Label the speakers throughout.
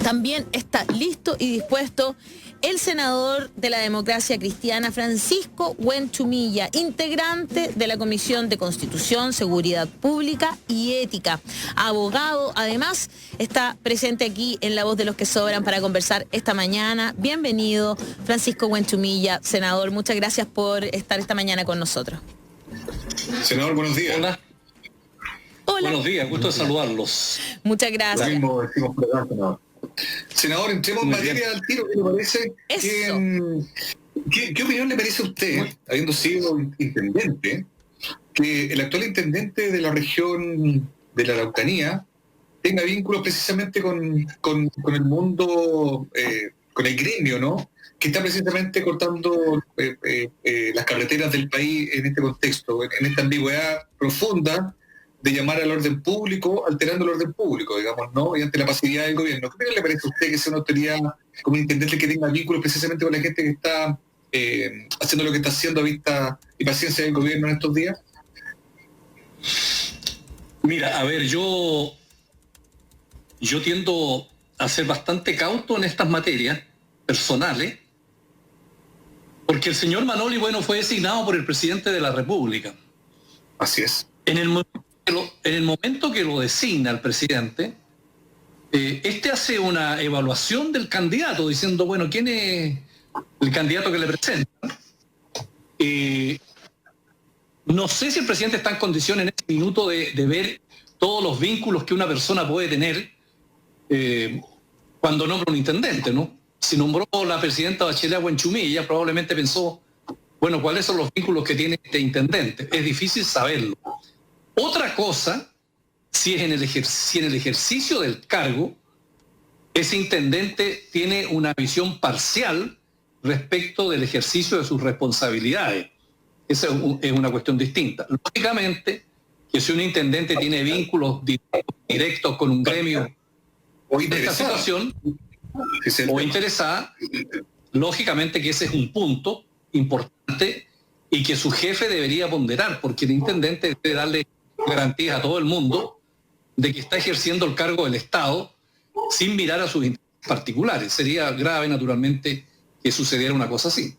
Speaker 1: También está listo y dispuesto el senador de la Democracia Cristiana, Francisco Huenchumilla, integrante de la Comisión de Constitución, Seguridad Pública y Ética. Abogado, además, está presente aquí en La Voz de los que Sobran para conversar esta mañana. Bienvenido, Francisco Huenchumilla, senador. Muchas gracias por estar esta mañana con nosotros.
Speaker 2: Senador, buenos días.
Speaker 1: Hola.
Speaker 3: Buenos días, gusto de saludarlos.
Speaker 1: Muchas gracias.
Speaker 2: Lo mismo decimos por acá, senador. Senador, entremos en materia al tiro, ¿qué le parece? ¿Qué opinión le merece a usted, habiendo sido intendente, que el actual intendente de la región de la Araucanía tenga vínculos precisamente con el mundo, con el gremio, ¿no?, que está precisamente cortando las carreteras del país en este contexto, en esta ambigüedad profunda de llamar al orden público, alterando el orden público, digamos, ¿no?, y ante la pasividad del gobierno? ¿Qué le parece a usted que sea una autoridad como intendente que tenga vínculos precisamente con la gente que está haciendo lo que está haciendo a vista y paciencia del gobierno en estos días?
Speaker 3: Mira, a ver, yo tiendo a ser bastante cauto en estas materias personales, porque el señor Manoli, bueno, fue designado por el presidente de la República.
Speaker 2: Así es.
Speaker 3: En el momento que lo designa el presidente, este hace una evaluación del candidato, diciendo, bueno, ¿quién es el candidato que le presenta? No sé si el presidente está en condiciones en este minuto de ver todos los vínculos que una persona puede tener cuando nombra un intendente, ¿no? Si nombró la presidenta Bachelet a Huenchumilla, probablemente pensó, bueno, ¿cuáles son los vínculos que tiene este intendente? Es difícil saberlo. Otra cosa, si en el ejercicio del cargo, ese intendente tiene una visión parcial respecto del ejercicio de sus responsabilidades. Esa es una cuestión distinta. Lógicamente, que si un intendente tiene vínculos directos con un gremio de esta situación, o interesada, lógicamente que ese es un punto importante y que su jefe debería ponderar, porque el intendente debe darle garantías a todo el mundo de que está ejerciendo el cargo del Estado sin mirar a sus intereses particulares. Sería grave, naturalmente, que sucediera una cosa así.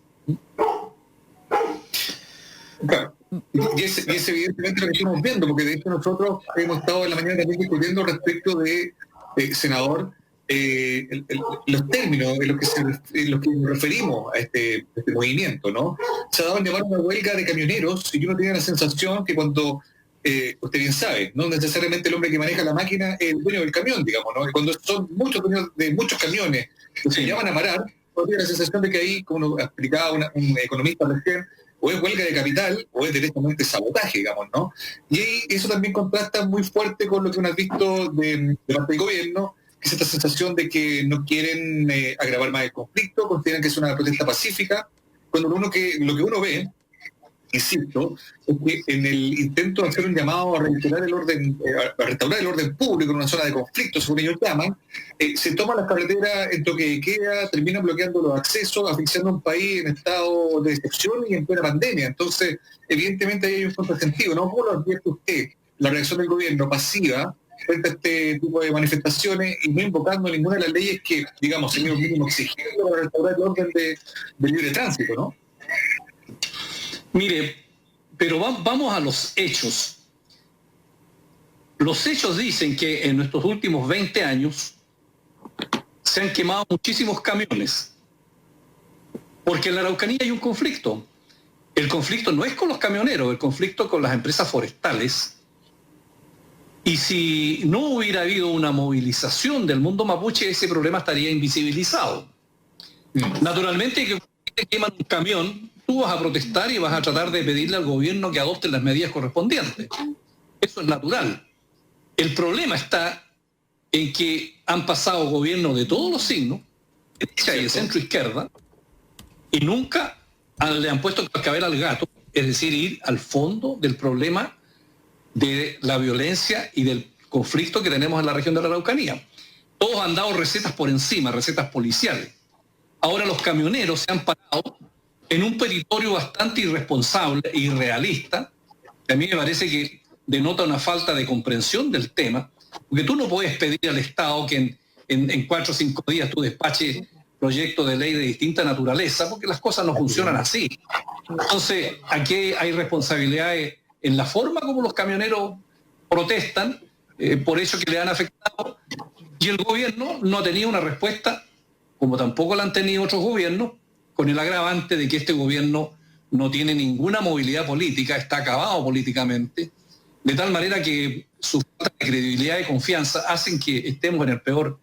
Speaker 2: Claro. Y es evidentemente lo que estamos viendo, porque de hecho nosotros hemos estado en la mañana también discutiendo respecto de, senador, los términos en los que nos referimos a este movimiento, ¿no? Se ha dado en llamar una huelga de camioneros y uno tiene la sensación que cuando, usted bien sabe, no necesariamente el hombre que maneja la máquina es el dueño del camión, digamos, ¿no? Y cuando son muchos dueños de muchos camiones que se llaman a parar, uno tiene la sensación de que ahí, como explicaba un economista recién, o es huelga de capital o es directamente sabotaje, digamos, ¿no? Y eso también contrasta muy fuerte con lo que uno ha visto de parte del gobierno, que es esta sensación de que no quieren agravar más el conflicto, consideran que es una protesta pacífica, cuando lo que uno ve, insisto, es que en el intento de hacer un llamado a restaurar el orden público en una zona de conflicto, según ellos llaman, se toman las carreteras en toque de queda, terminan bloqueando los accesos, asfixiando un país en estado de excepción y en plena pandemia. Entonces, evidentemente ahí hay un contrasentido, ¿no? ¿Cómo lo advierte usted la reacción del gobierno pasiva frente a este tipo de manifestaciones y no invocando ninguna de las leyes que, digamos, señor mínimo exigiendo para restaurar el orden de libre tránsito, ¿no?
Speaker 3: Mire, pero vamos a los hechos. Los hechos dicen que en nuestros últimos 20 años se han quemado muchísimos camiones, porque en la Araucanía hay un conflicto. El conflicto no es con los camioneros, el conflicto con las empresas forestales. Y si no hubiera habido una movilización del mundo mapuche, ese problema estaría invisibilizado. Naturalmente, que te queman un camión, tú vas a protestar y vas a tratar de pedirle al gobierno que adopte las medidas correspondientes. Eso es natural. El problema está en que han pasado gobiernos de todos los signos, derecha y de centro izquierda, y nunca le han puesto cascabel al gato, es decir, ir al fondo del problema de la violencia y del conflicto que tenemos en la región de la Araucanía. Todos han dado recetas por encima, recetas policiales. Ahora los camioneros se han parado en un territorio bastante irresponsable e irrealista, que a mí me parece que denota una falta de comprensión del tema, porque tú no puedes pedir al Estado que en 4 o 5 días tú despaches proyectos de ley de distinta naturaleza, porque las cosas no funcionan así. Entonces, aquí hay responsabilidades en la forma como los camioneros protestan, por eso que le han afectado, y el gobierno no ha tenido una respuesta, como tampoco la han tenido otros gobiernos, con el agravante de que este gobierno no tiene ninguna movilidad política, está acabado políticamente, de tal manera que su falta de credibilidad y confianza hacen que estemos en el peor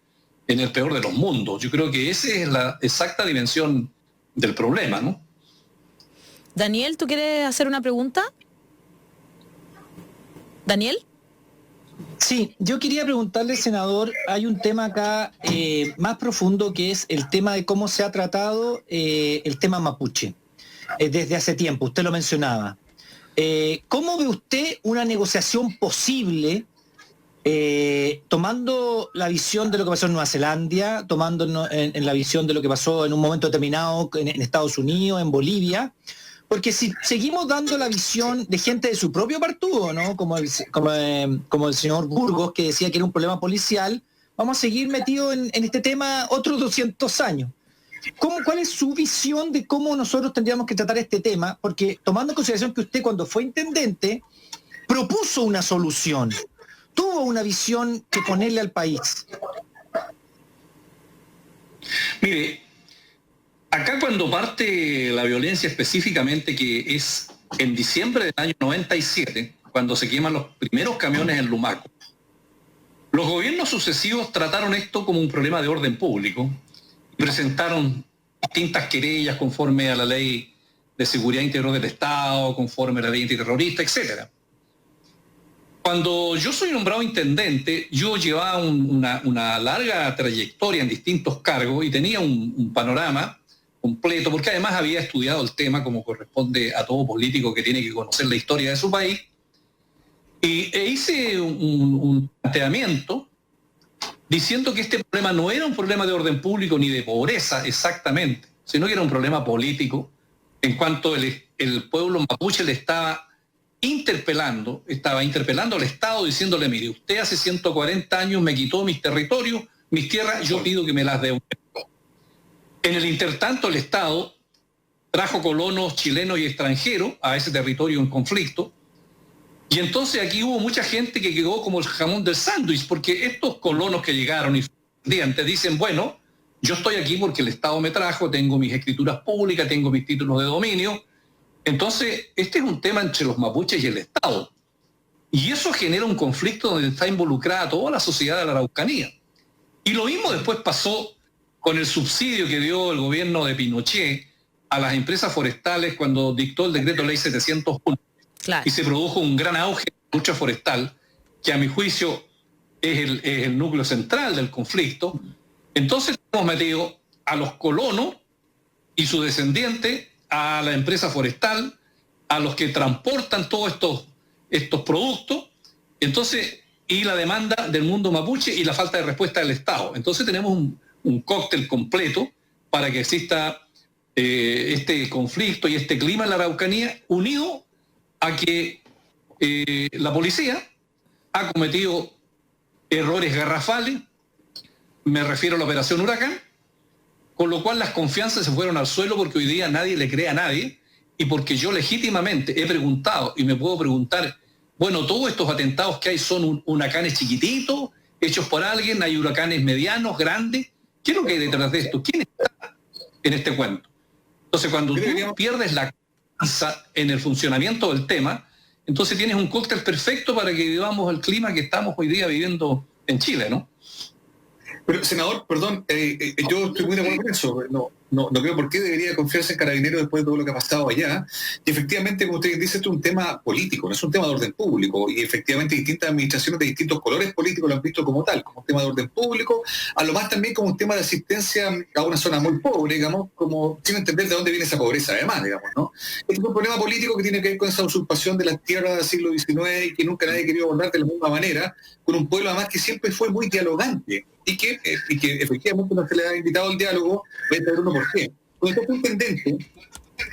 Speaker 3: de los mundos. Yo creo que esa es la exacta dimensión del problema, ¿no?
Speaker 1: Daniel, ¿tú quieres hacer una pregunta? ¿Daniel?
Speaker 4: Sí, yo quería preguntarle, senador, hay un tema acá más profundo, que es el tema de cómo se ha tratado el tema mapuche desde hace tiempo, usted lo mencionaba. ¿Cómo ve usted una negociación posible, tomando la visión de lo que pasó en Nueva Zelanda, tomando en la visión de lo que pasó en un momento determinado en Estados Unidos, en Bolivia? Porque si seguimos dando la visión de gente de su propio partido, ¿no? Como el señor Burgos, que decía que era un problema policial, vamos a seguir metidos en este tema otros 200 años. ¿Cuál es su visión de cómo nosotros tendríamos que tratar este tema? Porque tomando en consideración que usted, cuando fue intendente, propuso una solución, tuvo una visión que ponerle al país.
Speaker 3: Mire, acá cuando parte la violencia específicamente, que es en diciembre del año 97, cuando se queman los primeros camiones en Lumaco, los gobiernos sucesivos trataron esto como un problema de orden público, presentaron distintas querellas conforme a la ley de seguridad interior del Estado, conforme a la ley antiterrorista, etc. Cuando yo soy nombrado intendente, yo llevaba una larga trayectoria en distintos cargos y tenía un panorama completo, porque además había estudiado el tema como corresponde a todo político que tiene que conocer la historia de su país, e hice un planteamiento diciendo que este problema no era un problema de orden público ni de pobreza exactamente, sino que era un problema político, en cuanto el pueblo mapuche le estaba interpelando al Estado diciéndole: mire, usted hace 140 años me quitó mis territorios, mis tierras, yo pido que me las devuelva. En el intertanto, el Estado trajo colonos chilenos y extranjeros a ese territorio en conflicto, y entonces aquí hubo mucha gente que quedó como el jamón del sándwich, porque estos colonos que llegaron y te dicen: bueno, yo estoy aquí porque el Estado me trajo, tengo mis escrituras públicas, tengo mis títulos de dominio. Entonces, este es un tema entre los mapuches y el Estado. Y eso genera un conflicto donde está involucrada toda la sociedad de la Araucanía. Y lo mismo después pasó con el subsidio que dio el gobierno de Pinochet a las empresas forestales cuando dictó el decreto ley 701. Claro. Y se produjo un gran auge de la lucha forestal, que a mi juicio es el núcleo central del conflicto. Entonces hemos metido a los colonos y sus descendientes, a la empresa forestal, a los que transportan todos estos productos, entonces, y la demanda del mundo mapuche y la falta de respuesta del Estado. Entonces tenemos un cóctel completo para que exista este conflicto y este clima en la Araucanía, unido a que la policía ha cometido errores garrafales, me refiero a la operación Huracán, con lo cual las confianzas se fueron al suelo, porque hoy día nadie le cree a nadie, y porque yo legítimamente he preguntado y me puedo preguntar: bueno, todos estos atentados que hay son huracanes chiquititos, hechos por alguien, hay huracanes medianos, grandes. ¿Qué es lo que hay detrás de esto? ¿Quién está en este cuento? Entonces, cuando tú pierdes la confianza en el funcionamiento del tema, entonces tienes un cóctel perfecto para que vivamos el clima que estamos hoy día viviendo en Chile, ¿no?
Speaker 2: Pero, senador, perdón, yo estoy muy de acuerdo con eso. No creo por qué debería confiarse en Carabineros después de todo lo que ha pasado allá. Y efectivamente, como usted dice, esto es un tema político, no es un tema de orden público. Y efectivamente distintas administraciones de distintos colores políticos lo han visto como tal, como un tema de orden público, a lo más también como un tema de asistencia a una zona muy pobre, digamos, como sin entender de dónde viene esa pobreza, además, digamos, ¿no? Es un problema político que tiene que ver con esa usurpación de las tierras del siglo XIX y que nunca nadie quería abordar de la misma manera, con un pueblo además que siempre fue muy dialogante. Y que efectivamente no se le ha invitado al diálogo. Voy a saber uno por qué. Cuando fue intendente,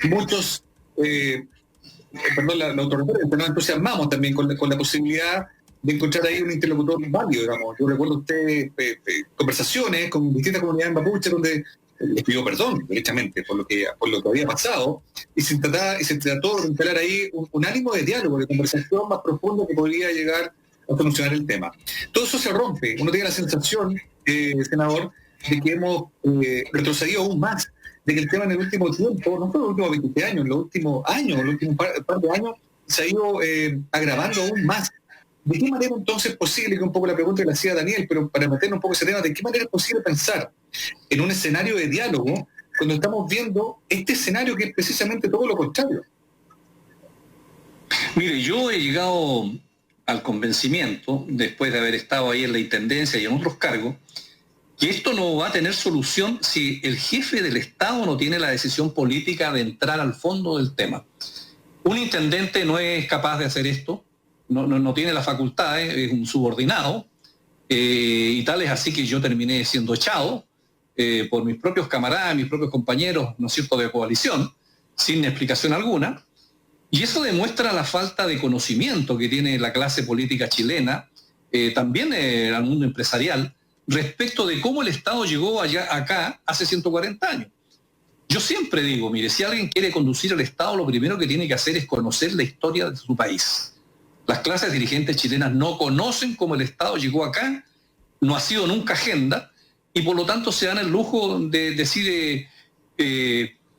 Speaker 2: muchos, la autorreferencia, nos entusiasmamos también con la posibilidad encontrar ahí un interlocutor válido, digamos. Yo recuerdo usted conversaciones con distintas comunidades mapuches donde les pidió perdón, derechamente, por lo que había pasado, y se trató de instalar ahí un ánimo de diálogo, de conversación más profundo que podría llegar a solucionar el tema. Todo eso se rompe. Uno tiene la sensación, senador, de que hemos retrocedido aún más, de que el tema en el último tiempo, no solo en los últimos 20 años, en los últimos años, en los últimos par de años, se ha ido agravando aún más. ¿De qué manera entonces es posible, que un poco la pregunta que le hacía Daniel, pero para meternos un poco ese tema, de qué manera es posible pensar en un escenario de diálogo cuando estamos viendo este escenario que es precisamente todo lo contrario?
Speaker 3: Mire, yo he llegado al convencimiento, después de haber estado ahí en la Intendencia y en otros cargos, que esto no va a tener solución si el jefe del Estado no tiene la decisión política de entrar al fondo del tema. Un intendente no es capaz de hacer esto, no tiene las facultades, es un subordinado, y tal es así que yo terminé siendo echado por mis propios camaradas, mis propios compañeros, ¿no es cierto?, de coalición, sin explicación alguna. Y eso demuestra la falta de conocimiento que tiene la clase política chilena, también al mundo empresarial, respecto de cómo el Estado llegó acá hace 140 años. Yo siempre digo, mire, si alguien quiere conducir al Estado, lo primero que tiene que hacer es conocer la historia de su país. Las clases dirigentes chilenas no conocen cómo el Estado llegó acá, no ha sido nunca agenda, y por lo tanto se dan el lujo de decir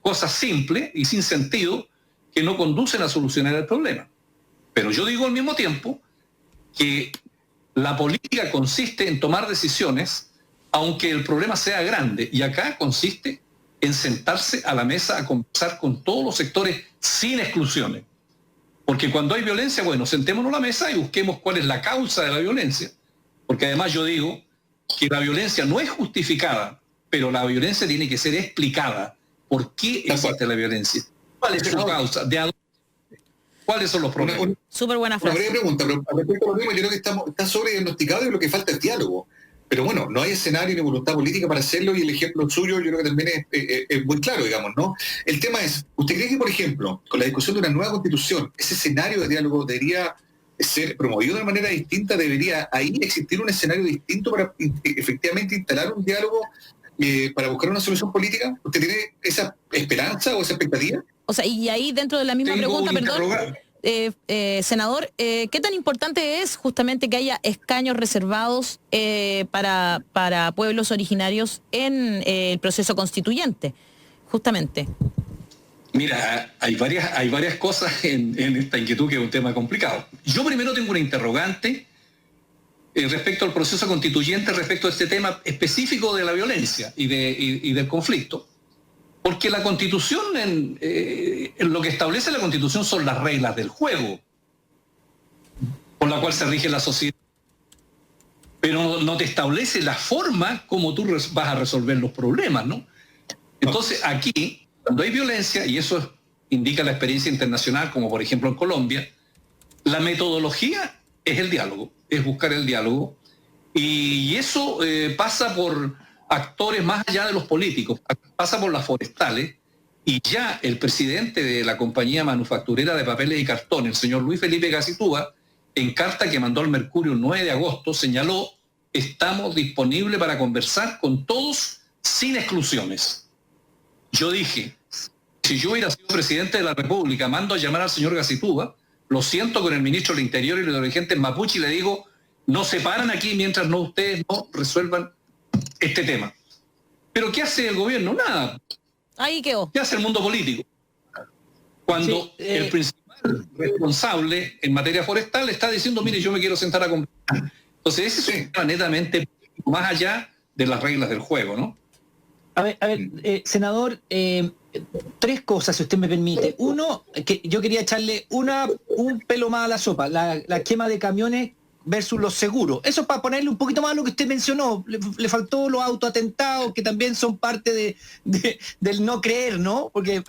Speaker 3: cosas simples y sin sentido que no conducen a solucionar el problema. Pero yo digo al mismo tiempo que la política consiste en tomar decisiones, aunque el problema sea grande, y acá consiste en sentarse a la mesa a conversar con todos los sectores sin exclusiones. Porque cuando hay violencia, bueno, sentémonos a la mesa y busquemos cuál es la causa de la violencia. Porque además yo digo que la violencia no es justificada, pero la violencia tiene que ser explicada. ¿Por qué existe la violencia? ¿Cuál es su causa? ¿Cuáles son los problemas?
Speaker 1: Súper buena frase.
Speaker 2: Una breve pregunta, pero respecto a lo mismo, yo creo que está sobrediagnosticado y lo que falta es diálogo. Pero bueno, no hay escenario ni voluntad política para hacerlo, y el ejemplo suyo yo creo que también es muy claro, digamos, ¿no? El tema es, ¿usted cree que, por ejemplo, con la discusión de una nueva constitución, ese escenario de diálogo debería ser promovido de una manera distinta? ¿Debería ahí existir un escenario distinto para efectivamente instalar un diálogo para buscar una solución política? ¿Usted tiene esa esperanza o esa expectativa?
Speaker 1: O sea, y ahí dentro de la misma pregunta, perdón, senador, ¿qué tan importante es justamente que haya escaños reservados para pueblos originarios en el proceso constituyente? Justamente.
Speaker 3: Mira, hay varias cosas en esta inquietud, que es un tema complicado. Yo primero tengo una interrogante respecto al proceso constituyente, respecto a este tema específico de la violencia y del conflicto. Porque la Constitución, lo que establece la Constitución son las reglas del juego por la cual se rige la sociedad. Pero no te establece la forma como tú vas a resolver los problemas, ¿no? Entonces aquí, cuando hay violencia, y eso indica la experiencia internacional, como por ejemplo en Colombia, la metodología es el diálogo, es buscar el diálogo. Y eso pasa por actores más allá de los políticos, pasa por las forestales, y ya el presidente de la compañía manufacturera de papeles y cartón, el señor Luis Felipe Gacitúa, en carta que mandó al Mercurio el 9 de agosto, señaló: estamos disponibles para conversar con todos sin exclusiones. Yo dije, si yo hubiera sido presidente de la República, mando a llamar al señor Gacitúa, lo siento con el ministro del Interior y los dirigentes mapuche, y le digo, no se paran aquí mientras ustedes no resuelvan este tema. Pero ¿qué hace el gobierno? Nada.
Speaker 1: Ahí quedó.
Speaker 3: ¿Qué hace el mundo político? Cuando el principal responsable en materia forestal está diciendo, mire, yo me quiero sentar a conversar. Entonces ese es un tema netamente más allá de las reglas del juego, ¿no?
Speaker 4: A ver, senador, tres cosas, si usted me permite. Uno, que yo quería echarle un pelo más a la sopa, la quema de camiones versus los seguros. Eso es para ponerle un poquito más a lo que usted mencionó. Le faltó los autoatentados, que también son parte del no creer, ¿no? Porque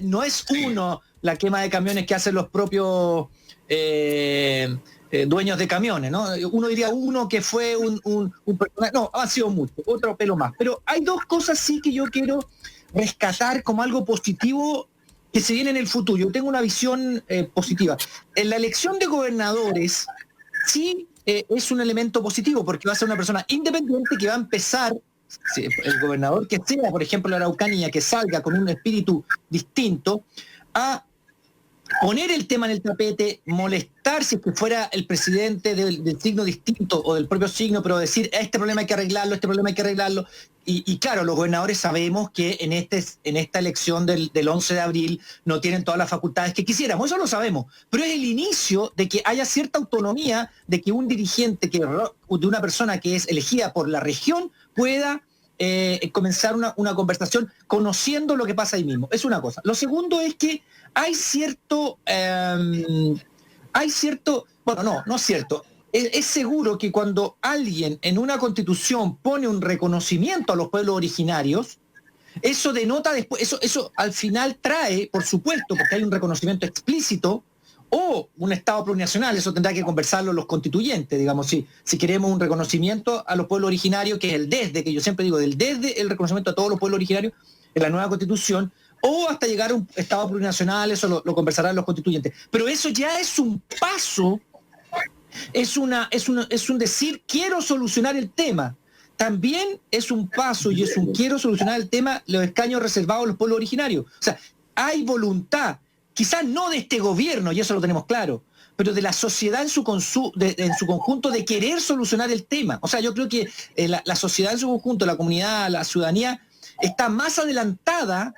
Speaker 4: no es la quema de camiones que hacen los propios dueños de camiones, ¿no? Uno diría que fue un personaje. No, han sido muchos, otro pelo más. Pero hay dos cosas sí que yo quiero rescatar como algo positivo que se viene en el futuro. Yo tengo una visión positiva. En la elección de gobernadores, sí es un elemento positivo, porque va a ser una persona independiente que va a empezar, el gobernador que sea, por ejemplo, la Araucanía, que salga con un espíritu distinto, a poner el tema en el tapete, molestar si es que fuera el presidente del signo distinto o del propio signo, pero decir, este problema hay que arreglarlo, este problema hay que arreglarlo. Y claro, los gobernadores sabemos que en esta elección del 11 de abril no tienen todas las facultades que quisiéramos, eso lo sabemos, pero es el inicio de que haya cierta autonomía, de que un dirigente, de una persona que es elegida por la región, pueda comenzar una conversación conociendo lo que pasa ahí mismo. Es una cosa. Lo segundo es que hay cierto, bueno, no es cierto. Es seguro que cuando alguien en una constitución pone un reconocimiento a los pueblos originarios, eso denota después, eso al final trae, por supuesto, porque hay un reconocimiento explícito, o un Estado plurinacional, eso tendrá que conversarlo los constituyentes, digamos, si queremos un reconocimiento a los pueblos originarios, que es el desde, que yo siempre digo, desde el reconocimiento a todos los pueblos originarios en la nueva constitución, o hasta llegar a un Estado plurinacional, eso lo conversarán los constituyentes. Pero eso ya es un paso, es un decir, quiero solucionar el tema. También es un paso y es un quiero solucionar el tema, los escaños reservados a los pueblos originarios. O sea, hay voluntad, quizás no de este gobierno, y eso lo tenemos claro, pero de la sociedad en su conjunto de querer solucionar el tema. O sea, yo creo que la sociedad en su conjunto, la comunidad, la ciudadanía, está más adelantada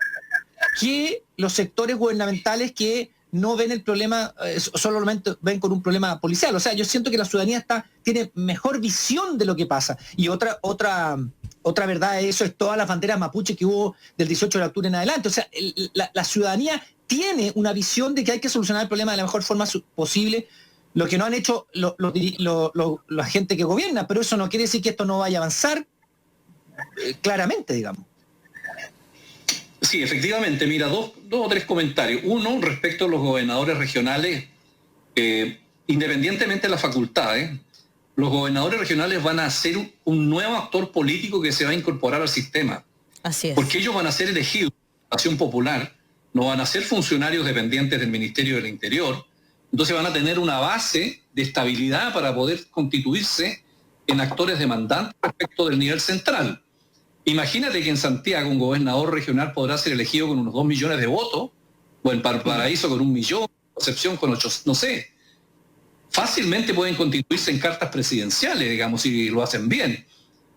Speaker 4: que los sectores gubernamentales que no ven el problema, solamente ven con un problema policial. O sea, yo siento que la ciudadanía tiene mejor visión de lo que pasa. Y otra verdad de eso es todas las banderas mapuche que hubo del 18 de octubre en adelante. O sea, la ciudadanía tiene una visión de que hay que solucionar el problema de la mejor forma posible, lo que no han hecho la gente que gobierna, pero eso no quiere decir que esto no vaya a avanzar claramente, digamos.
Speaker 3: Sí, efectivamente, mira, dos o tres comentarios. Uno, respecto a los gobernadores regionales, independientemente de las facultades, los gobernadores regionales van a ser un nuevo actor político que se va a incorporar al sistema.
Speaker 1: Así es.
Speaker 3: Porque ellos van a ser elegidos por acción popular, no van a ser funcionarios dependientes del Ministerio del Interior, entonces van a tener una base de estabilidad para poder constituirse en actores demandantes respecto del nivel central. Imagínate que en Santiago un gobernador regional podrá ser elegido con unos 2 millones de votos, o en Valparaíso con 1 millón, Concepción con 8, no sé. Fácilmente pueden constituirse en cartas presidenciales, digamos, si lo hacen bien.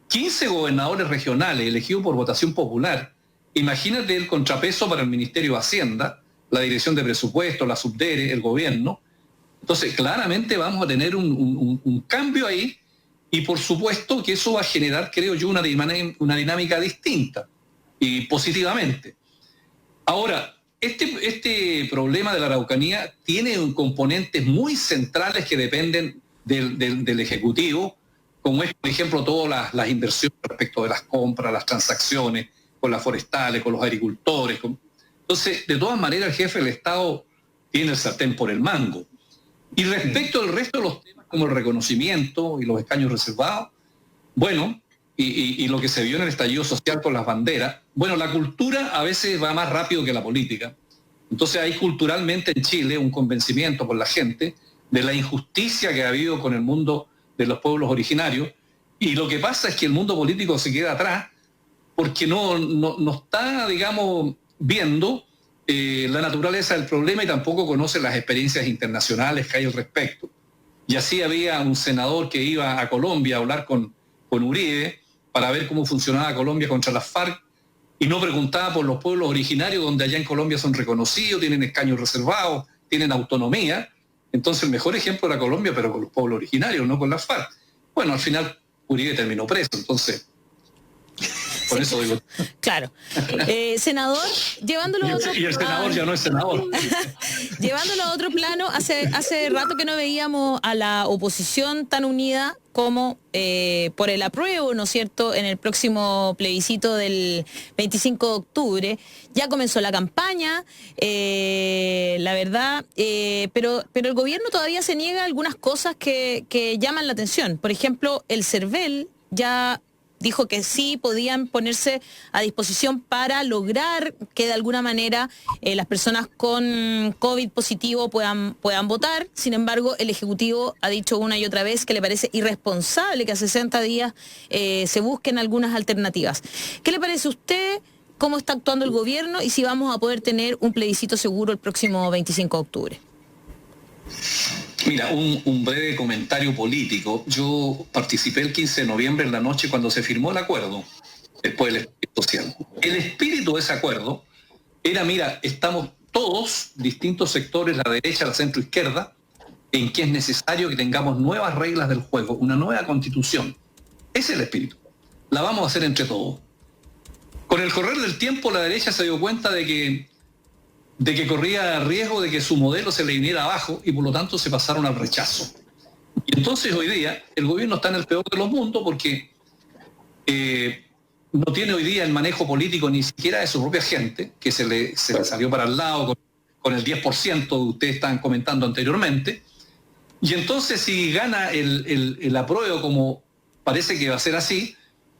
Speaker 3: 15 gobernadores regionales elegidos por votación popular. Imagínate el contrapeso para el Ministerio de Hacienda, la Dirección de Presupuestos, la Subdere, el gobierno. Entonces, claramente vamos a tener un cambio ahí, y por supuesto que eso va a generar, creo yo, una dinámica distinta y positivamente. Ahora, este problema de la Araucanía tiene componentes muy centrales que dependen del Ejecutivo, como es, por ejemplo, todas las inversiones respecto de las compras, las transacciones con las forestales, con los agricultores. Entonces, de todas maneras, el jefe del Estado tiene el sartén por el mango. Y respecto al resto de los temas, como el reconocimiento y los escaños reservados, bueno, y lo que se vio en el estallido social con las banderas, bueno, la cultura a veces va más rápido que la política. Entonces hay culturalmente en Chile un convencimiento por la gente de la injusticia que ha habido con el mundo de los pueblos originarios, y lo que pasa es que el mundo político se queda atrás porque no está, digamos, viendo la naturaleza del problema, y tampoco conoce las experiencias internacionales que hay al respecto. Y así había un senador que iba a Colombia a hablar con Uribe para ver cómo funcionaba Colombia contra las FARC, y no preguntaba por los pueblos originarios, donde allá en Colombia son reconocidos, tienen escaños reservados, tienen autonomía. Entonces el mejor ejemplo era Colombia, pero con los pueblos originarios, no con las FARC. Bueno, al final Uribe terminó preso, entonces... Por eso digo.
Speaker 1: Claro. Senador, llevándolo a otro plano.
Speaker 3: Y el senador ya no es senador.
Speaker 1: Llevándolo a otro plano, hace rato que no veíamos a la oposición tan unida como por el apruebo, ¿no es cierto?, en el próximo plebiscito del 25 de octubre. Ya comenzó la campaña, la verdad, pero el gobierno todavía se niega a algunas cosas que llaman la atención. Por ejemplo, el CERVEL ya dijo que sí podían ponerse a disposición para lograr que de alguna manera las personas con COVID positivo puedan votar. Sin embargo, el Ejecutivo ha dicho una y otra vez que le parece irresponsable que a 60 días se busquen algunas alternativas. ¿Qué le parece a usted? ¿Cómo está actuando el gobierno? Y si vamos a poder tener un plebiscito seguro el próximo 25 de octubre.
Speaker 3: Mira, un breve comentario político. Yo participé el 15 de noviembre en la noche cuando se firmó el acuerdo, después del estallido social. El espíritu de ese acuerdo era, mira, estamos todos, distintos sectores, la derecha, la centro-izquierda, en que es necesario que tengamos nuevas reglas del juego, una nueva constitución. Ese es el espíritu. La vamos a hacer entre todos. Con el correr del tiempo, la derecha se dio cuenta de que corría riesgo de que su modelo se le viniera abajo y por lo tanto se pasaron al rechazo. Y entonces hoy día el gobierno está en el peor de los mundos porque no tiene hoy día el manejo político ni siquiera de su propia gente, que se le salió para el lado con el 10% que ustedes estaban comentando anteriormente. Y entonces si gana el apruebo como parece que va a ser así,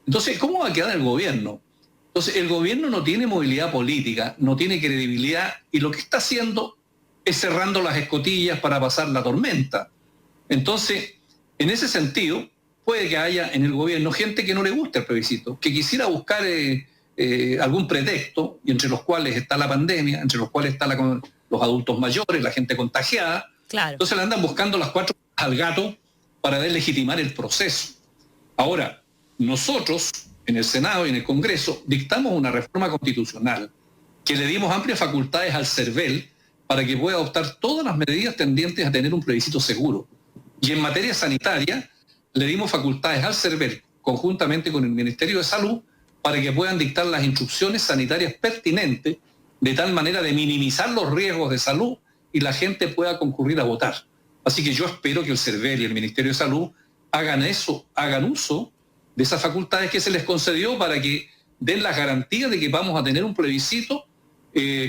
Speaker 3: entonces ¿cómo va a quedar el gobierno? Entonces, el gobierno no tiene movilidad política, no tiene credibilidad y lo que está haciendo es cerrando las escotillas para pasar la tormenta. Entonces, en ese sentido, puede que haya en el gobierno gente que no le guste el plebiscito, que quisiera buscar algún pretexto, y entre los cuales está la pandemia, entre los cuales están los adultos mayores, la gente contagiada.
Speaker 1: Claro.
Speaker 3: Entonces le andan buscando las 4 al gato para deslegitimar el proceso. Ahora, nosotros en el Senado y en el Congreso, dictamos una reforma constitucional que le dimos amplias facultades al CERVEL para que pueda adoptar todas las medidas tendientes a tener un plebiscito seguro. Y en materia sanitaria, le dimos facultades al CERVEL, conjuntamente con el Ministerio de Salud, para que puedan dictar las instrucciones sanitarias pertinentes, de tal manera de minimizar los riesgos de salud y la gente pueda concurrir a votar. Así que yo espero que el CERVEL y el Ministerio de Salud hagan uso de esas facultades que se les concedió para que den las garantías de que vamos a tener un plebiscito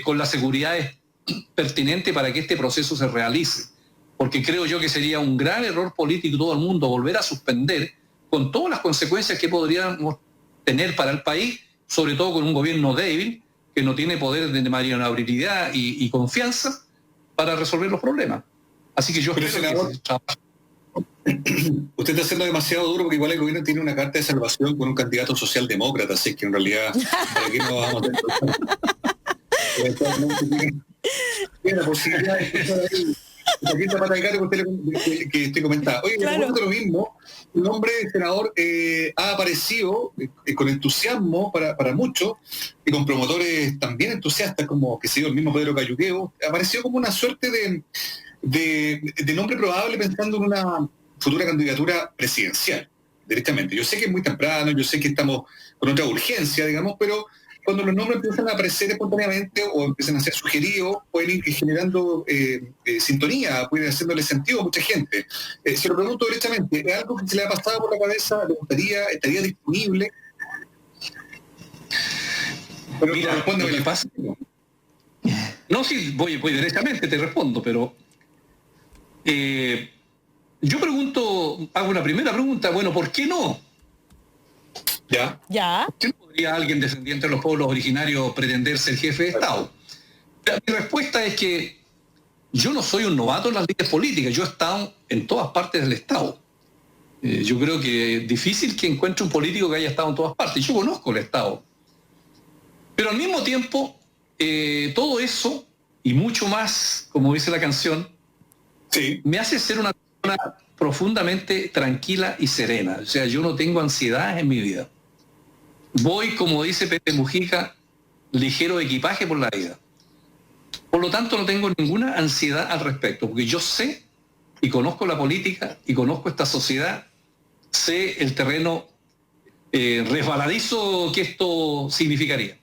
Speaker 3: con las seguridades pertinentes para que este proceso se realice. Porque creo yo que sería un gran error político todo el mundo volver a suspender con todas las consecuencias que podríamos tener para el país, sobre todo con un gobierno débil que no tiene poder de maniobrabilidad y confianza para resolver los problemas. Así que yo espero que
Speaker 2: usted está haciendo demasiado duro porque igual el gobierno tiene una carta de salvación con un candidato socialdemócrata, así que en realidad ¿para qué no vamos a tener la posibilidad de escuchar ahí aquí esta pata de gato que usted comentaba? Oye, claro. Después de lo mismo, el nombre del senador ha aparecido con entusiasmo para muchos y con promotores también entusiastas como que se dio el mismo Pedro Cayuqueo, apareció como una suerte de nombre probable pensando en una futura candidatura presidencial, directamente. Yo sé que es muy temprano, yo sé que estamos con otra urgencia, digamos, pero cuando los nombres empiezan a aparecer espontáneamente o empiezan a ser sugeridos, pueden ir generando sintonía, pueden ir haciéndole sentido a mucha gente. Se lo pregunto directamente, ¿es algo que se le ha pasado por la cabeza? ¿Le gustaría? ¿Estaría disponible?
Speaker 3: Pero mira, respóndeme, ¿le pasa? No, sí, voy directamente, te respondo, pero yo hago una primera pregunta, bueno, ¿por qué no?
Speaker 2: ¿Ya?
Speaker 3: ¿Qué no podría alguien descendiente de los pueblos originarios pretender ser jefe de Estado? Mi respuesta es que yo no soy un novato en las leyes políticas, yo he estado en todas partes del Estado. Yo creo que es difícil que encuentre un político que haya estado en todas partes, yo conozco el Estado. Pero al mismo tiempo, todo eso y mucho más, como dice la canción,
Speaker 2: sí,
Speaker 3: me hace ser una persona profundamente tranquila y serena. O sea, yo no tengo ansiedad en mi vida. Voy, como dice Pepe Mujica, ligero de equipaje por la vida. Por lo tanto, no tengo ninguna ansiedad al respecto, porque yo sé y conozco la política y conozco esta sociedad, sé el terreno resbaladizo que esto significaría.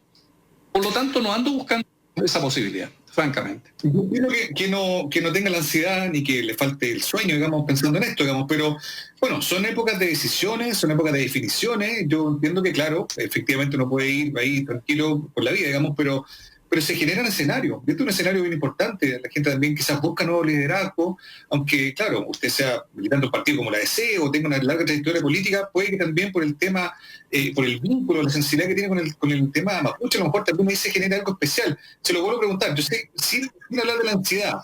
Speaker 3: Por lo tanto, no ando buscando esa posibilidad, francamente.
Speaker 2: Yo quiero que no tenga la ansiedad ni que le falte el sueño, digamos, pensando en esto, digamos, pero bueno, son épocas de decisiones, son épocas de definiciones. Yo entiendo que, claro, efectivamente uno puede ir ahí tranquilo por la vida, digamos, pero pero se generan escenarios. Y este es un escenario bien importante. La gente también quizás busca nuevo liderazgo, aunque, claro, usted sea militante de un partido como la DC o tenga una larga trayectoria política, puede que también por el tema, por el vínculo, la sensibilidad que tiene con el tema mapuche, a lo mejor también ahí se genera algo especial. Se lo vuelvo a preguntar. Yo sé, sin hablar de la ansiedad,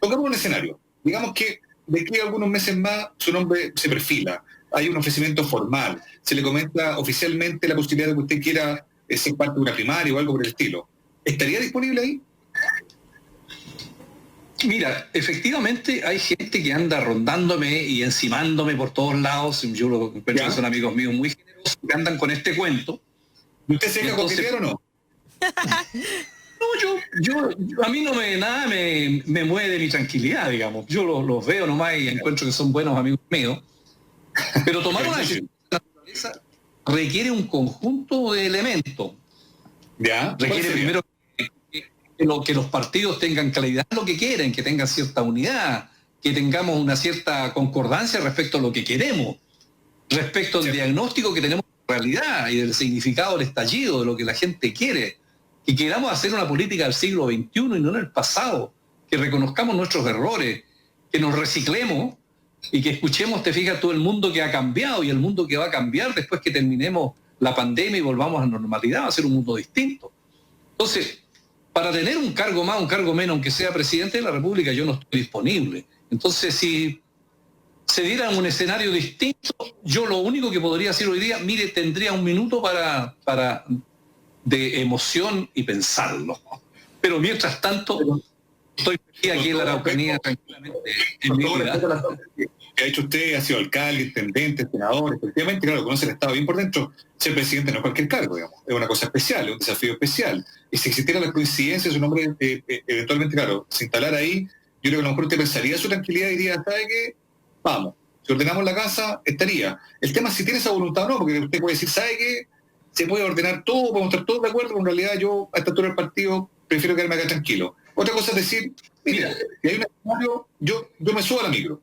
Speaker 2: pongamos un escenario. Digamos que de aquí a algunos meses más su nombre se perfila. Hay un ofrecimiento formal. Se le comenta oficialmente la posibilidad de que usted quiera ser parte de una primaria o algo por el estilo. ¿Estaría disponible ahí?
Speaker 3: Mira, efectivamente hay gente que anda rondándome y encimándome por todos lados. Yo lo encuentro que son amigos míos muy generosos que andan con este cuento.
Speaker 2: ¿Y usted se deja coquetear o no?
Speaker 3: No, a mí nada me mueve de mi tranquilidad, digamos. Yo los veo nomás y encuentro que son buenos amigos míos. Pero tomar una decisión de naturaleza requiere un conjunto de elementos. Requiere primero que los partidos tengan claridad en lo que quieren, que tengan cierta unidad, que tengamos una cierta concordancia respecto a lo que queremos, respecto al diagnóstico que tenemos de la realidad y del significado del estallido, de lo que la gente quiere, que queramos hacer una política del siglo XXI y no en el pasado, que reconozcamos nuestros errores, que nos reciclemos y que escuchemos, te fijas, todo el mundo que ha cambiado y el mundo que va a cambiar después que terminemos la pandemia y volvamos a la normalidad, va a ser un mundo distinto. Entonces, para tener un cargo más, un cargo menos, aunque sea presidente de la República, yo no estoy disponible. Entonces, si se diera un escenario distinto, yo lo único que podría decir hoy día, mire, tendría un minuto para de emoción y pensarlo. Pero mientras tanto, estoy aquí en la Araucanía tranquilamente en mi vida.
Speaker 2: Que ha hecho usted, ha sido alcalde, intendente, senador, efectivamente, claro, conoce el Estado bien por dentro. Ser presidente no es cualquier cargo, digamos, es una cosa especial, es un desafío especial. Y si existiera la coincidencia, su nombre eventualmente, claro, se instalara ahí, yo creo que a lo mejor usted pensaría su tranquilidad y diría, ¿sabe qué? Vamos, si ordenamos la casa, estaría. El tema es si tiene esa voluntad o no, porque usted puede decir, ¿sabe qué? Se puede ordenar todo, podemos estar todos de acuerdo, pero en realidad yo, a esta altura del partido, prefiero quedarme acá tranquilo. Otra cosa es decir, mira, si hay un escenario, yo me subo a la micro.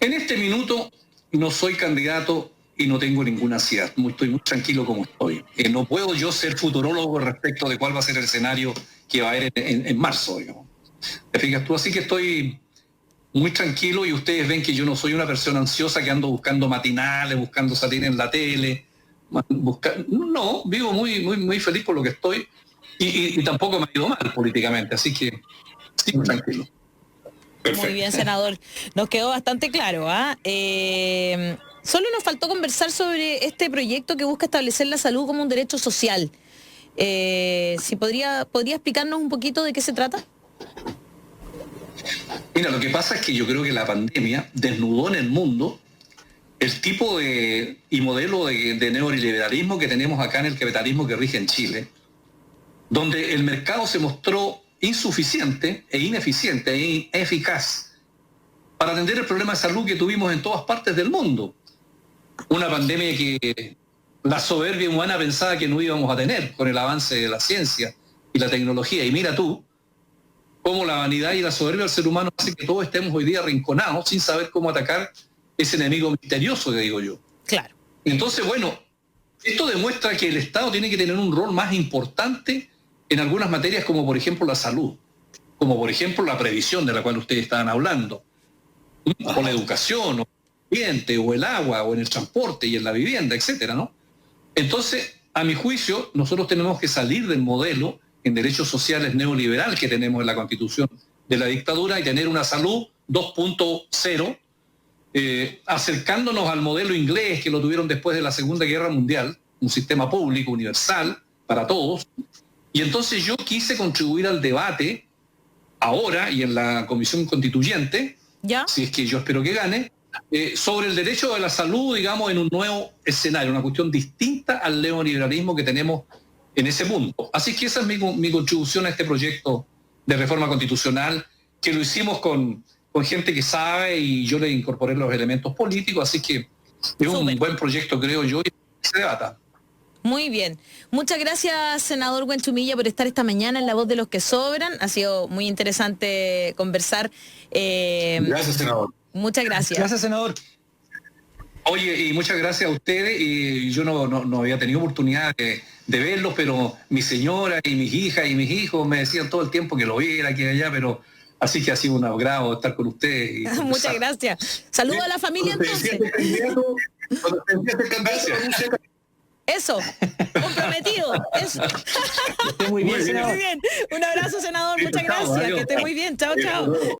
Speaker 3: En este minuto no soy candidato y no tengo ninguna ansiedad. Estoy muy tranquilo como estoy. No puedo yo ser futurólogo respecto de cuál va a ser el escenario que va a haber en marzo, digamos. ¿Te fijas tú? Así que estoy muy tranquilo y ustedes ven que yo no soy una persona ansiosa que ando buscando matinales, buscando salir en la tele. No, vivo muy feliz por lo que estoy y tampoco me ha ido mal políticamente. Así que sí, muy tranquilo.
Speaker 2: Perfecto.
Speaker 1: Muy bien, senador. Nos quedó bastante claro. Solo nos faltó conversar sobre este proyecto que busca establecer la salud como un derecho social. Si podría explicarnos un poquito de qué se trata.
Speaker 3: Mira, lo que pasa es que yo creo que la pandemia desnudó en el mundo el tipo y modelo de neoliberalismo que tenemos acá en el capitalismo que rige en Chile, donde el mercado se mostró insuficiente e ineficiente e ineficaz para atender el problema de salud que tuvimos en todas partes del mundo. Una pandemia que la soberbia humana pensaba que no íbamos a tener con el avance de la ciencia y la tecnología. Y mira tú, cómo la vanidad y la soberbia del ser humano hace que todos estemos hoy día arrinconados sin saber cómo atacar ese enemigo misterioso que digo yo.
Speaker 1: Claro.
Speaker 3: Entonces, bueno, esto demuestra que el Estado tiene que tener un rol más importante en algunas materias como por ejemplo la salud, como por ejemplo la previsión de la cual ustedes estaban hablando, o la educación, o el ambiente, o el agua, o en el transporte y en la vivienda, etcétera, ¿no? Entonces, a mi juicio, nosotros tenemos que salir del modelo en derechos sociales neoliberal que tenemos en la Constitución de la dictadura y tener una salud 2.0, acercándonos al modelo inglés que lo tuvieron después de la Segunda Guerra Mundial, un sistema público universal para todos. Y entonces yo quise contribuir al debate ahora y en la Comisión Constituyente,
Speaker 1: ¿ya?
Speaker 3: Si es que yo espero que gane, sobre el derecho a la salud, digamos, en un nuevo escenario, una cuestión distinta al neoliberalismo que tenemos en ese punto. Así que esa es mi contribución a este proyecto de reforma constitucional, que lo hicimos con gente que sabe y yo le incorporé los elementos políticos, así que es un buen proyecto, creo yo, y se debata.
Speaker 1: Muy bien. Muchas gracias, senador Huenchumilla, por estar esta mañana en La Voz de los que Sobran. Ha sido muy interesante conversar.
Speaker 2: Gracias, senador.
Speaker 1: Muchas gracias.
Speaker 4: Gracias, senador.
Speaker 3: Oye, y muchas gracias a ustedes. Y yo no había tenido oportunidad de verlos, pero mi señora y mis hijas y mis hijos me decían todo el tiempo que lo viera aquí y allá, pero así que ha sido un agrado estar con ustedes. Y
Speaker 1: Muchas gracias. Saludo a la familia entonces. Eso, comprometido. Eso.
Speaker 4: Que esté muy bien, senador.
Speaker 1: Muy bien. Un abrazo, senador. Muchas gracias. Que esté muy bien. Chao, chao.